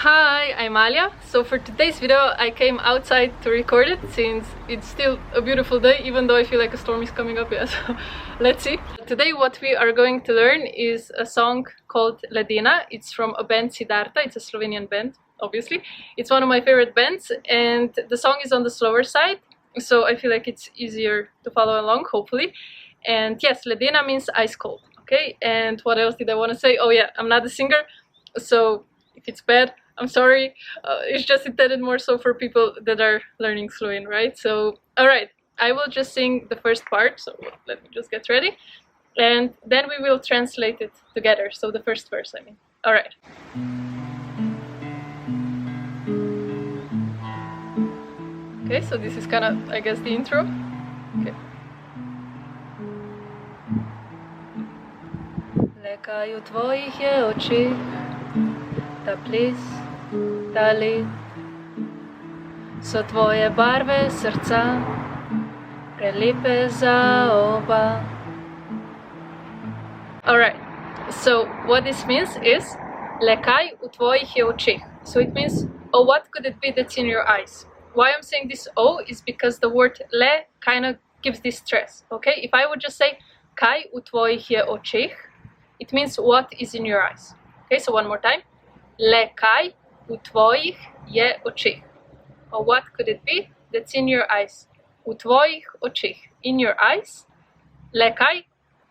Hi, I'm Alia. So for today's video I came outside to record it since it's still a beautiful day, even though I feel like a storm is coming up. Yes, let's see. Today what we are going to learn is a song called LEDENA. It's from a band Siddharta. It's a Slovenian band, obviously. It's one of my favorite bands and the song is on the slower side, so I feel like it's easier to follow along, hopefully. And yes, LEDENA means ice cold. Okay, and what else did I want to say? Oh yeah, I'm not a singer, so if it's bad, I'm sorry. It's just intended more so for people that are learning Slovene, right? So, alright, I will just sing the first part, so let me just get ready. And then we will translate it together, so the first verse, I mean. Alright. Okay, so this is kind of, I guess, the intro. Okay. Lekaj v tvojih je očeh, ta ples, ta led, so tvoje barve srca, prelepe za oba. Alright, so what this means is lekaj v tvojih je očeh. So it means, oh, what could it be that's in your eyes? Why I'm saying this oh is because the word le kind of gives this stress, okay? If I would just say kaj v tvojih je očeh, it means what is in your eyes. Okay, so one more time. Lekaj v tvojih je očeh. Or what could it be that's in your eyes? V tvojih očeh. In your eyes. Lekaj.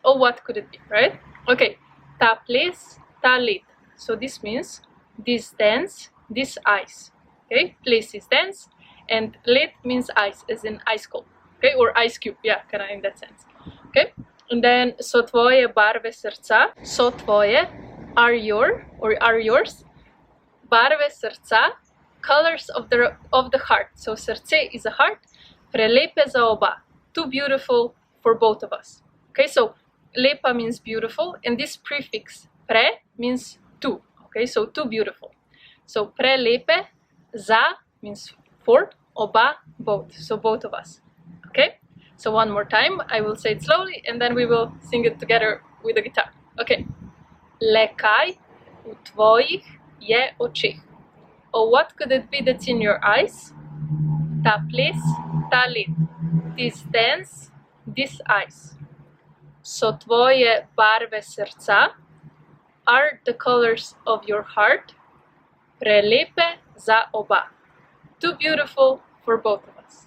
Or what could it be, right? Okay. Ta ples, ta led. So this means this dance, this ice. Okay, ples is dance, and led means ice, as in ice cold. Okay, or ice cube. Yeah, kind of in that sense. Okay. And then, so tvoje barve srca, so tvoje, are your, or are yours, barve srca, colors of the heart. So srce is a heart, prelepe za oba, too beautiful for both of us. Okay, so lepa means beautiful, and this prefix pre means too. Okay, so too beautiful. So prelepe, za means for, oba, both, so both of us. Okay. So one more time, I will say it slowly and then we will sing it together with the guitar. Okay. Lekaj v tvojih je očeh. Or what could it be that's in your eyes? Ta ples, ta led. This dance, this ice. So tvoje barve srca are the colors of your heart, prelepe za oba. Too beautiful for both of us.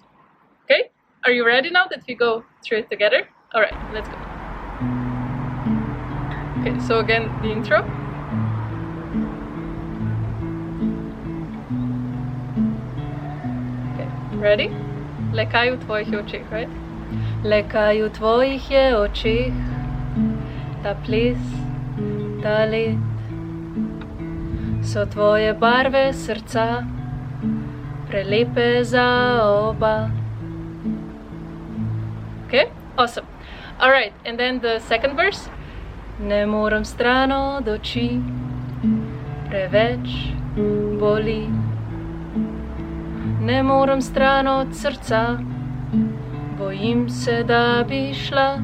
Okay? Are you ready now that we go through it together? Alright, let's go. Okay, so again, the intro. Okay, ready? Lekaj v tvojih je očeh, right? Lekaj v tvojih je očeh, ta ples, ta led, so tvoje barve srca, prelepe za oba. Okay, awesome. Alright, and then the second verse. Ne morem stran od oči, preveč boli. Ne morem stran od srca, bojim se, da bi šla.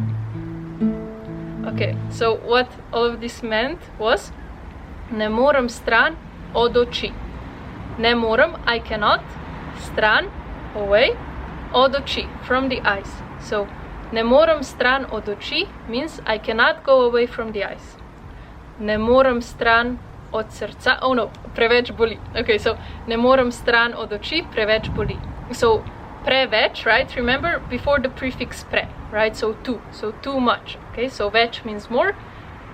Okay, so what all of this meant was ne morem stran od oči. Ne morem, I cannot, stran, away, od oči, from the eyes. So, ne morem stran od oči means I cannot go away from the eyes. Ne morem stran od srca, oh no, preveč boli. Okay, so, ne morem stran od oči, preveč boli. So, preveč, right? Remember, before the prefix pre, right? So, too much. Okay, so več means more,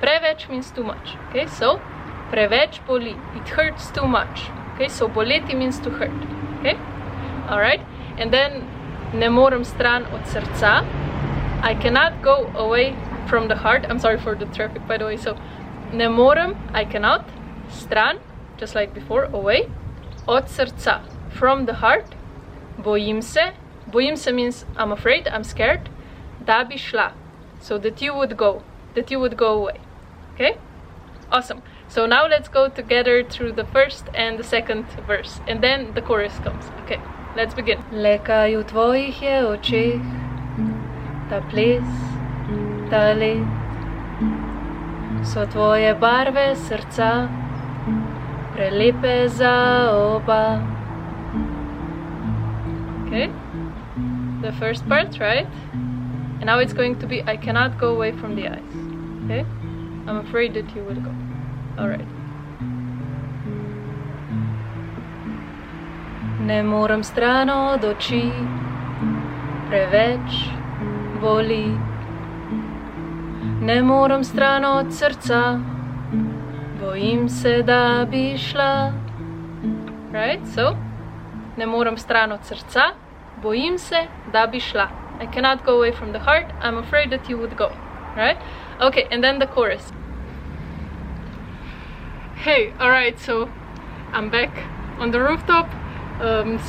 preveč means too much. Okay, so, preveč boli, it hurts too much. Okay, so boleti means to hurt. Okay, alright, and then ne morem stran od srca. I cannot go away from the heart. I'm sorry for the traffic, by the way. So, ne morem, I cannot, stran, just like before, away, od srca, from the heart, bojim se. Bojim se means I'm afraid, I'm scared, da bi šla, so that you would go away. Okay? Awesome. So now let's go together through the first and the second verse, and then the chorus comes. Okay. Let's begin. Lekaj v tvojih je očeh, ta ples, ta led, so tvoje barve srca, prelepe za oba. Okay, the first part, right? And now it's going to be, I cannot go away from the eyes. Okay, I'm afraid that you will go. Alright. Ne morem stran od oči, preveč boli. Ne morem stran od srca, bojim se, da bi šla. Right, so, ne morem stran od srca, bojim se, da bi šla. I cannot go away from the heart, I'm afraid that you would go. Right? Okay, and then the chorus. Hey, alright, so I'm back on the rooftop.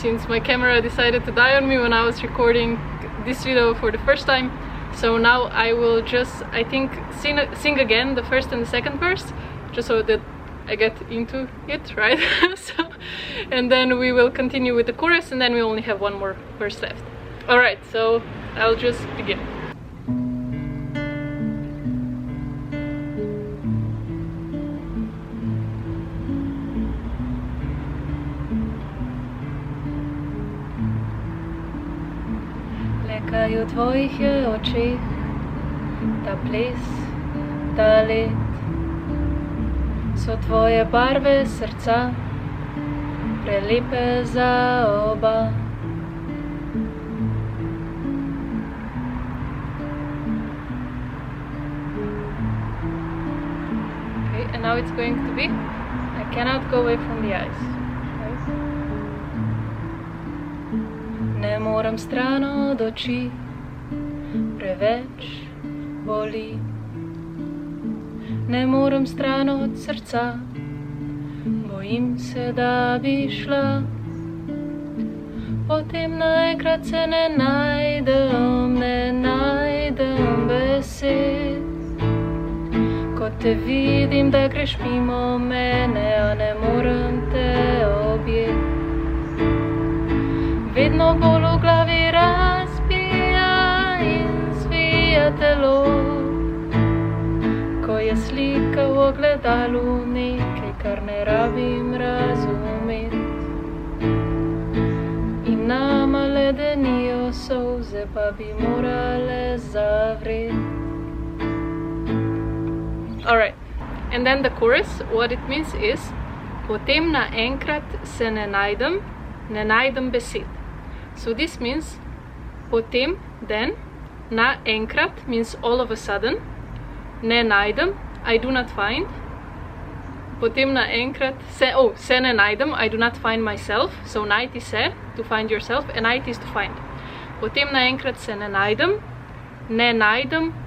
Since my camera decided to die on me when I was recording this video for the first time. So now I will just, I think, sing again the first and the second verse, just so that I get into it, right? So, and then we will continue with the chorus, and then we only have one more verse left. Alright, so I'll just begin. Lekaj v tvojih je očeh, ta ples, ta let, so tvoje barve srca, prelepe za oba. Okay, and now it's going to be, I cannot go away from the eyes. Ne morem stran od oči, preveč boli. Ne morem stran od srca, bojim se, da bi šla. Potem naenkrat se ne najdem besed. Ko te vidim, da greš mimo mene, a ne morem te objeti. Vedno bolj v glavi razbija in zvija telo, ko je slika v ogledalu nekaj, kar ne rabim razumeti. In nama ledenijo solze, pa bi morale zavret. Alright, and then the chorus, what it means is, potem naenkrat se ne najdem besed. So this means, potem, then, naenkrat means all of a sudden, ne najdem, I do not find. Potem naenkrat, se ne najdem, I do not find myself. So najti se, to find yourself, and najti is to find. Potem naenkrat se ne najdem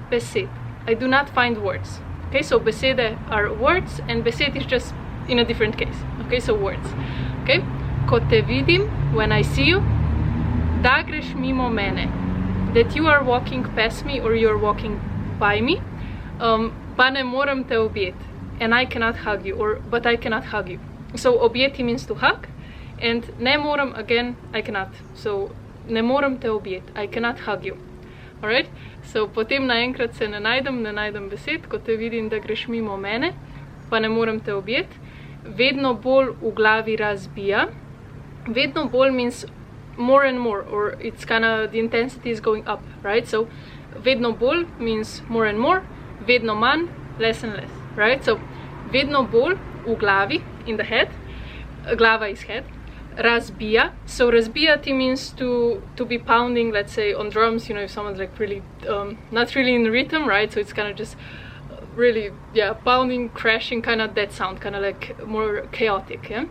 besed. I do not find words. Okay, so besede are words, and besed is just in a different case. Okay, so words. Okay, ko te vidim, when I see you, da greš mimo mene, that you are walking past me or you are walking by me, pa ne morem te objeti, and I cannot hug you, but I cannot hug you. So objeti means to hug, and ne morem, again, I cannot. So ne morem te objeti, I cannot hug you. Alright? So potem naenkrat se ne najdem besed, ko te vidim, da greš mimo mene, pa ne morem te objeti. Vedno bolj v glavi razbija. Vedno bolj means more and more, or it's kind of, the intensity is going up, right? So vedno bolj means more and more, vedno manj, less and less, right? So vedno bolj v glavi, in the head, glava is head, razbija. So razbijati means to be pounding, let's say on drums, you know, if someone's like really, not really in rhythm, right? So it's kind of just really, yeah, pounding, crashing, kind of that sound, kind of like more chaotic, yeah?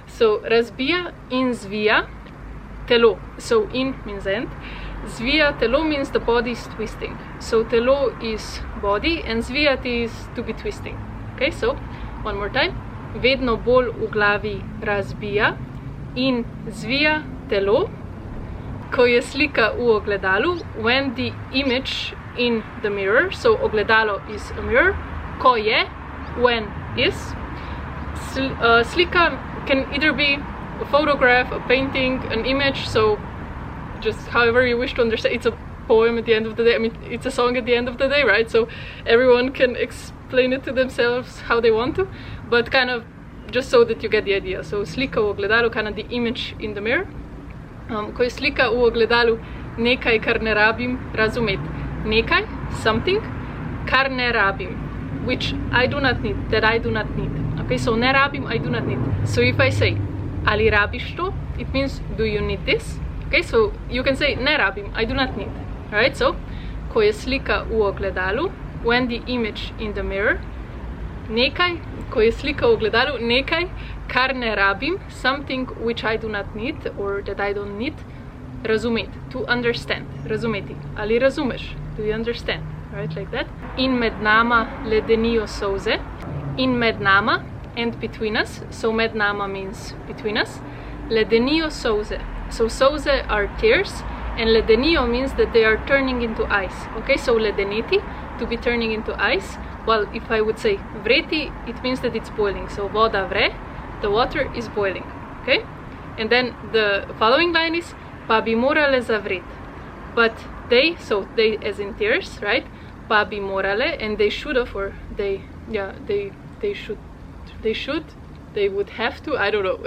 So razbija in zvija telo. So in means end. Zvija telo means the body is twisting. So telo is body and zvijati is to be twisting. Okay, so one more time. Vedno bolj v glavi razbija in zvija telo, ko je slika v ogledalu, when the image in the mirror, so ogledalo is a mirror, ko je, when is, slika can either be a photograph, a painting, an image, so just however you wish to understand. It's a poem at the end of the day, I mean, it's a song at the end of the day, right? So everyone can explain it to themselves how they want to, but kind of just so that you get the idea. So slika v ogledalu, kind of the image in the mirror. Ko je slika v ogledalu nekaj, kar ne rabim razumeti. Nekaj, something, kar ne rabim, which I do not need, that I do not need. Okay, so ne rabim, I do not need. So if I say, ali rabiš to, it means, do you need this? Okay, so you can say, ne rabim, I do not need. Alright, so, ko je slika v ogledalu, when the image in the mirror, nekaj, ko je slika v ogledalu, nekaj, kar ne rabim, something which I do not need, or that I don't need, razumeti, to understand, razumeti. Ali razumeš? Do you understand? Right, like that. In med nama ledenijo solze. In med nama, and between us. So med nama means between us. Ledenijo solze. So solze are tears, and ledenijo means that they are turning into ice. Okay, so ledeneti, to be turning into ice. Well, if I would say vreti, it means that it's boiling. So voda vre, the water is boiling. Okay, and then the following line is pa bi morale zavret. But they, so they as in tears, right? Pa bi morale, and they should have, or they, yeah, they should, they would have to, I don't know.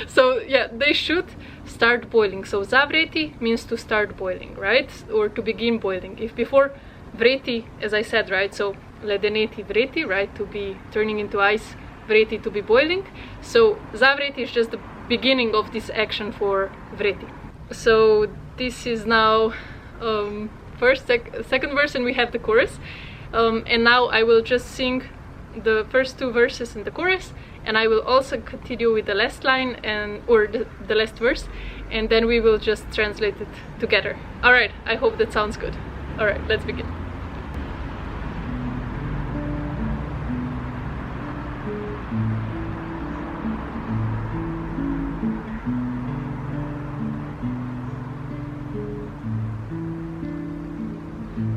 So yeah, they should start boiling. So zavreti means to start boiling, right? Or to begin boiling. If before vreti, as I said, right? So ledeneti vreti, right? To be turning into ice, vreti to be boiling. So zavreti is just the beginning of this action for vreti. So this is now second verse, and we have the chorus. And now I will just sing the first two verses in the chorus, and I will also continue with the last line or the last verse, and then we will just translate it together. Alright, I hope that sounds good. Alright, let's begin.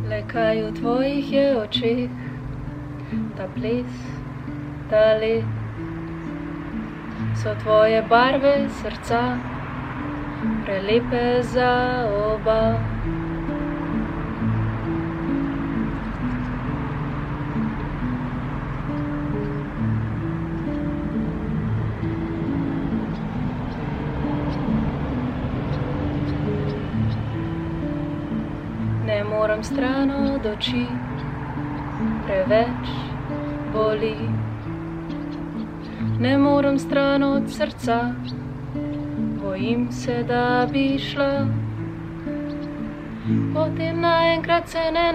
Lekaj v tvojih je očeh, ta ples, ta let, so tvoje barve srca, prelepe za oba. Ne moram stran od oči, preveč boli. Ne moram stran od srca, bojim se, da bi šla. Potem naenkrat se ne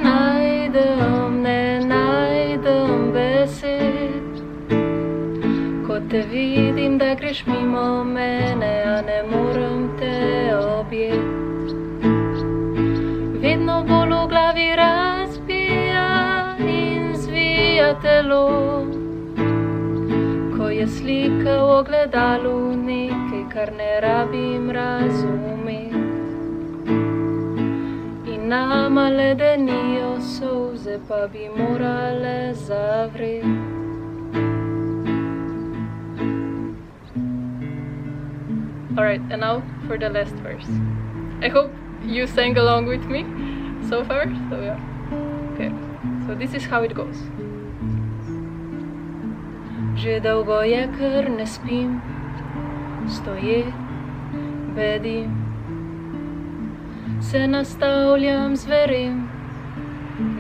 najdem besed. Ko te vidim, da greš mimo mene, a ne morem te objeti. Vedno bolj v glavi razbija in zvija telo. Ko je slika v ogledalu nekaj, kar ne rabim razumeti. In nama ledenijo solze, pa bi morale zavreti. Alright, and now for the last verse. I hope you sang along with me so far, so yeah. Okay, so this is how it goes. Že dolgo je, ker ne spim, stoje, bedim, se nastavljam, zverem,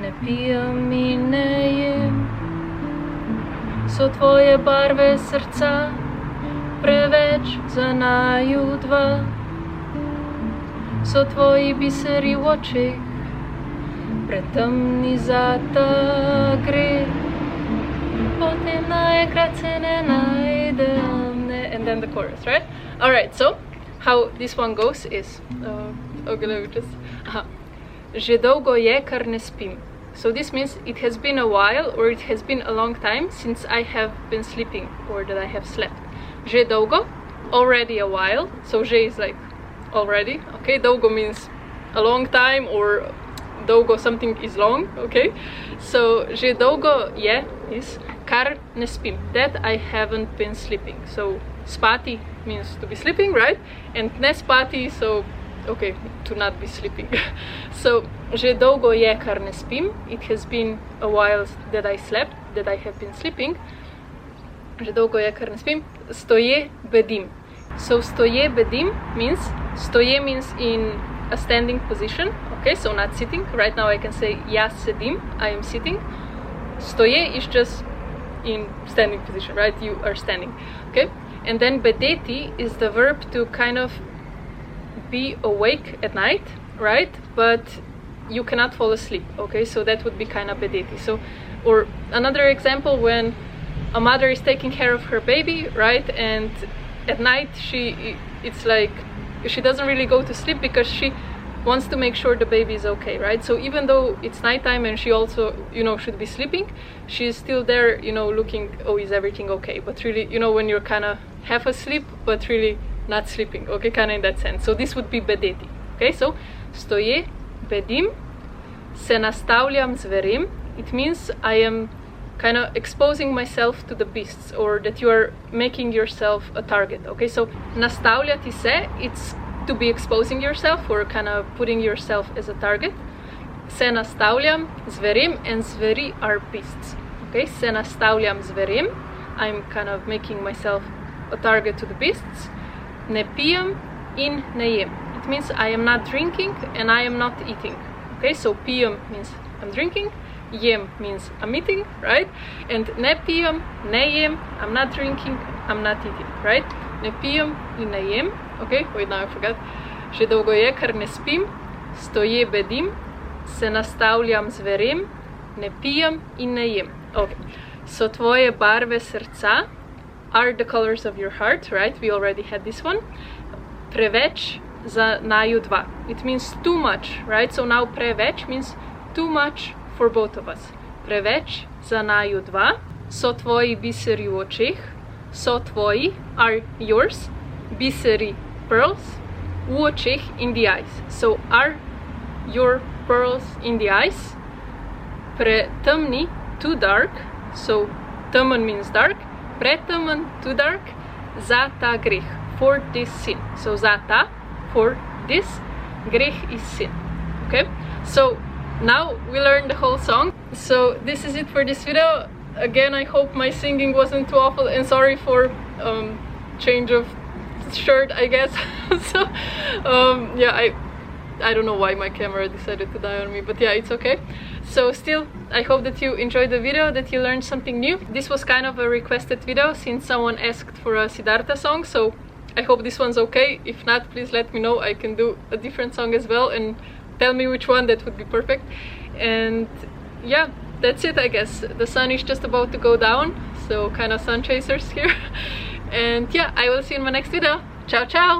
ne pijem in ne jem. So tvoje barve srca preveč za naju dva. So tvoji biseri v očeh, pretemni za ta greh. Potem naenkrat se ne najdem. And then the chorus, right? Alright, so how this one goes is... okay, let me just... Že dolgo je, kar ne spim. So this means it has been a while, or it has been a long time since I have been sleeping, or that I have slept. Že dolgo, already a while. So že is like already, okay? Dolgo means a long time, or dolgo something is long, okay? So že dolgo je is kar ne spim, that I haven't been sleeping. So spati means to be sleeping, right? And ne spati, so okay, to not be sleeping. So že dolgo je, kar ne spim. It has been a while that I slept, that I have been sleeping. že dolgo je, ker ne spim. Stoje, bedim. So stoje, bedim means, stoje means in a standing position, okay, so not sitting. Right now I can say jaz sedim, I am sitting. Stoje is just in standing position, right? You are standing, okay? And then bedeti is the verb to kind of be awake at night, right? But you cannot fall asleep, okay? So that would be kind of bedeti. So, or another example, when a mother is taking care of her baby, right? And at night it's like she doesn't really go to sleep because she wants to make sure the baby is okay, right? So even though it's nighttime and she also, you know, should be sleeping, she is still there, you know, looking, oh, is everything okay? But really, you know, when you're kind of half asleep but really not sleeping, okay, kind of in that sense. So this would be bedeti, okay? So stoje, bedim, se nastavljam, zverem. It means I am kind of exposing myself to the beasts, or that you are making yourself a target, okay? So nastavljati se, it's to be exposing yourself or kind of putting yourself as a target. Se nastavljam, zverem, and zveri are beasts, okay? Se nastavljam, zverem, I'm kind of making myself a target to the beasts. Ne pijem in ne jem. It means I am not drinking and I am not eating, okay? So pijem means I'm drinking, jem means I'm eating, right? And ne pijem, ne jem, I'm not drinking, I'm not eating, right? Ne pijem in ne jem, okay? Wait, now I forgot. Že dolgo je, ker ne spim. Stoje, bedim, se nastavljam, zverem, ne pijem in ne jem. Okay. So tvoje barve srca are the colors of your heart, right? We already had this one. Preveč za naju dva. It means too much, right? So now preveč means too much for both of us. Preveč za naju dva. So tvoji biseri v očeh. So tvoji are yours. Biseri, pearls. V očeh, in the eyes. So are your pearls in the eyes. Pretemni, too dark. So temen means dark. Pretemen, too dark. Za ta greh, for this sin. So za ta, for this, greh is sin. Okay? So now we learned the whole song. So this is it for this video. Again, I hope my singing wasn't too awful, and sorry for change of shirt, I guess. So yeah, I don't know why my camera decided to die on me, but yeah, it's okay. So still, I hope that you enjoyed the video, that you learned something new. This was kind of a requested video since someone asked for a Siddharta song, so I hope this one's okay. If not, please let me know. I can do a different song as well, and tell me which one, that would be perfect. And yeah, that's it, I guess. The sun is just about to go down, so kind of sun chasers here. And yeah, I will see you in my next video. Ciao, ciao!